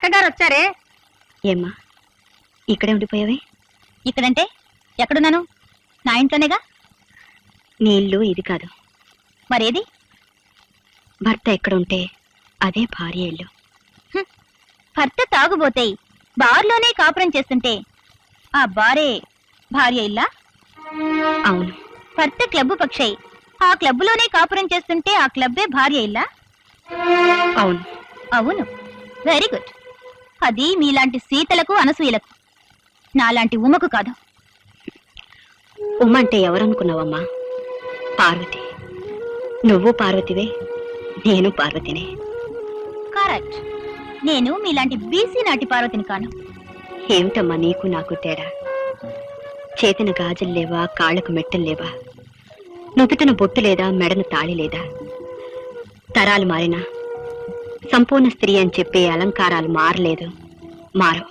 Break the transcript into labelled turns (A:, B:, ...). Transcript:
A: అత్తగారు వచ్చారే.
B: ఏమ్మా ఇక్కడే ఉండిపోయావే?
A: ఇక్కడంటే ఎక్కడున్నాను? నా ఇంట్లోనేగా.
B: నీ ఇల్లు ఇది కాదు.
A: మరేది?
B: భర్త ఎక్కడ ఉంటే అదే భార్య ఇల్లు.
A: భర్త తాగుబోతే బార్లోనే కాపురం చేస్తుంటే ఆ బారే భార్య ఇల్లా?
B: అవును.
A: భర్త క్లబ్బు పక్షై ఆ క్లబ్లోనే కాపురం చేస్తుంటే ఆ క్లబ్బే భార్య ఇల్లా?
B: అవును.
A: అవును, వెరీ గుడ్. అది మీలాంటి సీతలకు అనసూయలకు, నాలాంటి ఉమకు కాదు.
B: ఉమ అంటే ఎవరనుకున్నావమ్మా? పార్వతి. నువ్వు పార్వతివే, నేను పార్వతినే.
A: కరెక్ట్. నేను మీలాంటి బీసీ నాటి పార్వతిని కాను.
B: ఏమిటమ్మా నీకు నాకు తేడా? చేతిన గాజులు లేవా, కాళ్లకు మెట్టలు లేవా, నుదుటిన బొట్టు లేదా, మెడన తాళి లేదా? తరాలు మారినా సంపూర్ణ స్త్రీ అని చెప్పే అలంకారాలు మారలేదు, మారవు.